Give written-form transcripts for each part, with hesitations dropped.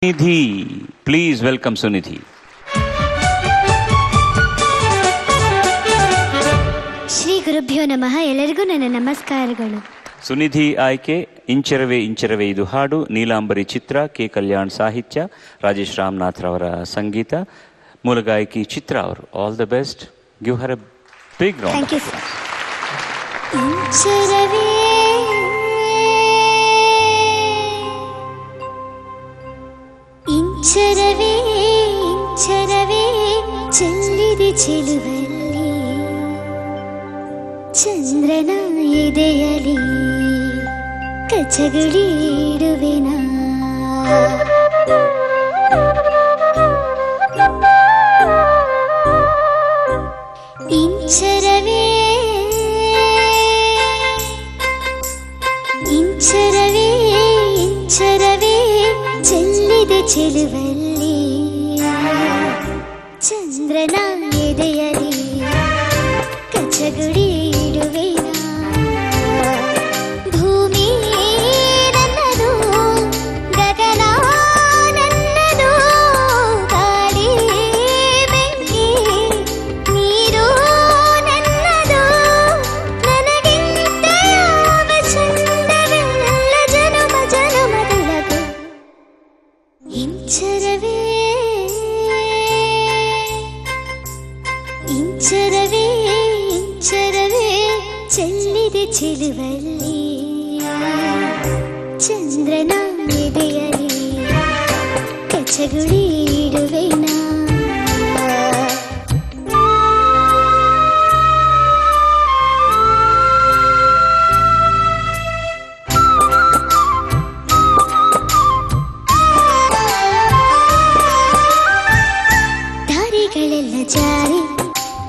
Sunidhi, please welcome Sunidhi. Shri ಗುರುಭ್ಯೋ ನಮಃ. ಎಲ್ಲರಿಗೂ ನನ್ನ ನಮಸ್ಕಾರಗಳು. ಸುನಿಧಿ ಆಯ್ಕೆ ಇಂಚರವೇ ಇಂಚರವೇ ಇದು ಹಾಡು, ನೀಲಾಂಬರಿ ಚಿತ್ರ, ಕೆ ಕಲ್ಯಾಣ್ ಸಾಹಿತ್ಯ, ರಾಜೇಶ್ ರಾಮನಾಥ್ ರವರ ಸಂಗೀತ, ಮೂಲ ಗಾಯಕಿ ಚಿತ್ರ ಅವರು. All the best. Give her a big round. Thank you sir. ಇಂಚರವೇ ಇಂಚರವೇ ಇಂಚರವೇ ಚೆಲ್ಲಿದೆ ಚೆಲುವಲ್ಲಿ, ಚಂದ್ರನ ಎದೆಯಲಿ ಕಚಗುಳಿಡುವೆನ. ಇಂಚರವೇ ಇಂಚರವೇ ಇಂಚರವೇ ಚೆಲ್ಲಿದೆ ಚೆಲುವಲ್ಲಿ, ಚಂದ್ರನ ಎದೆಯಲಿ ಕಚಗುಳಿಡುವೆನ. ಭೂಮಿ ನನ್ನದು, ಗಗನ ನನ್ನದು, ಗಾಳಿ ಬೆಂಕಿ ನೀರು ನನ್ನದು, ನನಗಿಂತ ಯಾವ ಚಂದವಿಲ್ಲ ಜನುಮ ಜನುಮದೊಳಗು. ಇಂಚರವೇ ಇಂಚರವೇ ಇಂಚರವೇ ಚೆಲ್ಲಿದೆ ಚೆಲುವಲ್ಲಿ, ಚಂದ್ರನ ಎದೆಯಲಿ ಕಚಗುಳಿಡುವೆನ. ದಾರಿಗಳೆಲ್ಲ ಜಾರಿ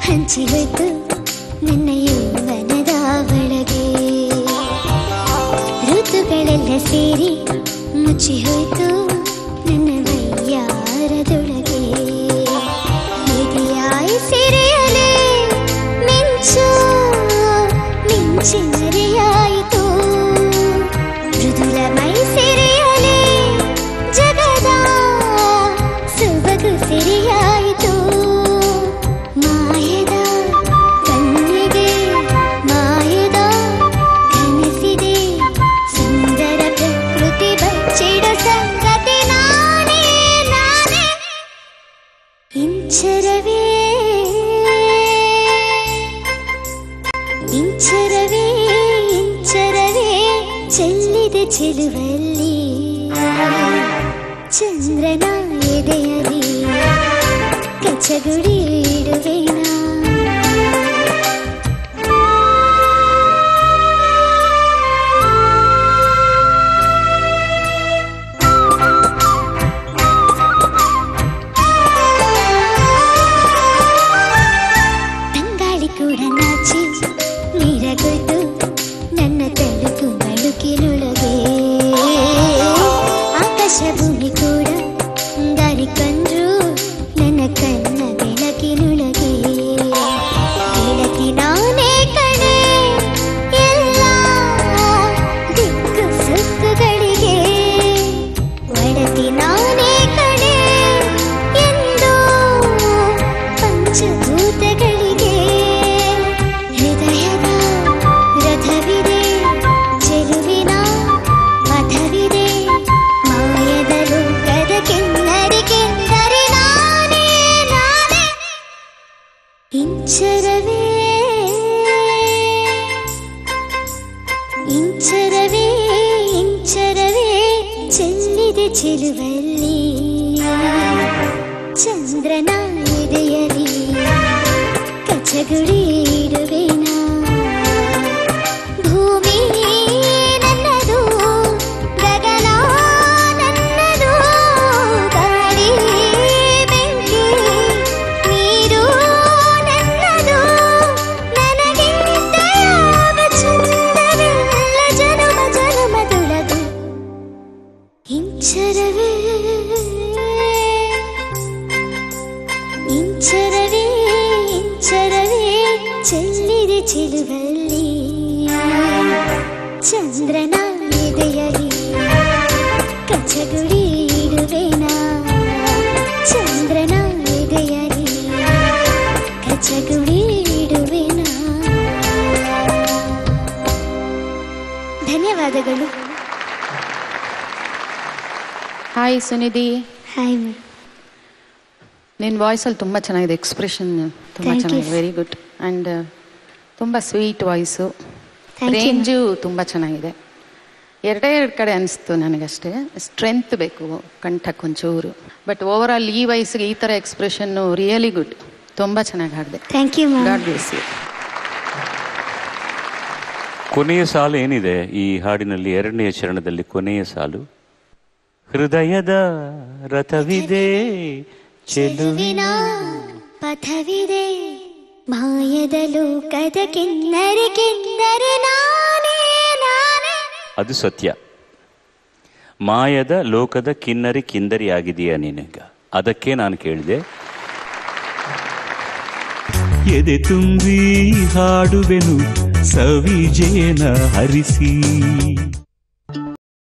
ಹಂಚಿ ಹೋಯ್ತು ನನ್ನ ಯೌವನದ ಒಳಗೆ, ಋತುಗಳೆಲ್ಲ ಸೇರಿ ಮುಚ್ಚಿ ಹೋಯ್ತು ನನ್ನ ವಯ್ಯಾರದೊಳಗೆ. ಎದೆಯಾಯಿ ಸಿರಿಯಲೇ ಮಿಂಚು ಮಿಂಚಿನರೆಯಾಯಿತು, ಮೃದುಲ ಮೈ ಸಿರಿಯಲೇ ಜಗದ ಸೊಬಗು ಸಿರಿಯಾಯಿತು. ಮಾಯದ ಕಣ್ಣಿಗೆ ಮಾಯದ ಕನಸಿದೆ, ಸುಂದರ ಪ್ರಕೃತಿ ಬಚ್ಚಿಡ ಸಂಗತಿ ನಾನೇ ನಾನೇ. ಇಂಚರವೇ ಇಂಚರವೇ ಇಂಚರವೇ ಚೆಲ್ಲಿದೆ ಚೆಲುವಲ್ಲಿ, ಚಂದ್ರನ ಎದೆಯಲಿ ಕಚಗುಳಿಡುವೆನ. ತಂಗಾಳಿ ಕೂಡ ನಾಚಿ ನೀರಗೊಯ್ದು ನನ್ನ ತಳುಕು ನಳುಕಿನೊಳಗೆ, ಆಕಾಶ ಭೂಮಿ ಕೂಡ ದಾರಿ ಕಂಡ್ರು ನನ್ನ ಕಣ್ಣ ಬೆಳಕಿನೊಳಗೆ. ಗೆಳತಿ ನಾನೇ ಕಣೆ ಎಲ್ಲ ದಿಕ್ಕು ಸುಕ್ಕುಗಳಿಗೆ, ಒಡತಿ ನಾನೇ ಕಣೆ ಎಂದು ಪಂಚಭೂತಗಳಿಗೆ. ಹೃದಯದ ರಥವಿದೆ, ಚೆಲುವಿನ ಮಠವಿದೆ, ಮಾಯದ ಲೋಕದ ಕಿನ್ನರಿ ಕಿನ್ನರಿ ನಾನೇ ನಾನೇ. ಇಂಚರವೇ ಇಂಚರವೇ ಇಂಚರವೇ ಚೆಲ್ಲಿದೆ ಚೆಲುವಲ್ಲಿ, ಚಂದ್ರನ ಎದೆಯಲಿ ಕಚಗುಳಿಡುವೆನ. ಭೂಮಿ ನನ್ನದು, ಗಗನ ನನ್ನದು, ಗಾಳಿ ಬೆಂಕಿ ನೀರು ನನ್ನದು, ನನಗಿಂತ ಯಾವ ಚಂದವಿಲ್ಲ ಜನುಮ ಜನುಮದೊಳಗು. ಇಂಚರವೇ ಇಂಚರವೇ ಇಂಚರವೇ ಚೆಲ್ಲಿದೆ ಚೆಲುವಲ್ಲಿ, ಚಂದ್ರನ ಎದೆಯಲಿ ಕಚಗುಳಿಡುವೆನ. ಧನ್ಯವಾದಗಳು. Hi Sunidhi, hi ma'am. ನಿನ್ನ ವಾಯ್ಸಲ್ಲಿ ತುಂಬ ಚೆನ್ನಾಗಿದೆ, ಎಕ್ಸ್ಪ್ರೆಷನ್ ತುಂಬ Thank you. ಚೆನ್ನಾಗಿದೆ, ವೆರಿ ಗುಡ್. ಆ್ಯಂಡ್ ತುಂಬ sweet voice, Thank you, range ತುಂಬ ಚೆನ್ನಾಗಿದೆ. ಎರಡೇ ಎರಡು ಕಡೆ ಅನಿಸ್ತು ನನಗಷ್ಟೇ, ಸ್ಟ್ರೆಂತ್ ಬೇಕು ಕಂಠಕ್ಕೊಂಚೂರು. ಬಟ್ ಓವರ್ ಆಲ್ ಈ ವಯಸ್ಸಿಗೆ ಈ ಥರ ಎಕ್ಸ್ಪ್ರೆಷನ್ನು ರಿಯಲಿ ಗುಡ್, ತುಂಬ ಚೆನ್ನಾಗಿ ಹಾಡಿದೆ. Thank you ma'am. God bless you. ಕೊನೆಯ ಸಾಲು ಏನಿದೆ ಈ ಹಾಡಿನಲ್ಲಿ, ಎರಡನೆಯ ಚರಣದಲ್ಲಿ ಕೊನೆಯ ಸಾಲು, ಹೃದಯದ ರಥವಿದೆ ಚೆಲುವಿನ ಪಥವಿದೆ ಮಾಯದ ಲೋಕದ ಕಿನ್ನರಿ ಕಿನ್ನರಿ ನಾನೇ ನಾನೇ. ಅದು ಸತ್ಯ. ಮಾಯದ ಲೋಕದ ಕಿನ್ನರಿ ಕಿಂದರಿ ಆಗಿದೆಯಾ ನೀನೀಗ? ಅದಕ್ಕೆ ನಾನು ಕೇಳಿದೆ. ಎದೆ ತುಂಬಿ ಹಾಡುವೆನು ಸವಿಜೇನ ಹರಿಸಿ.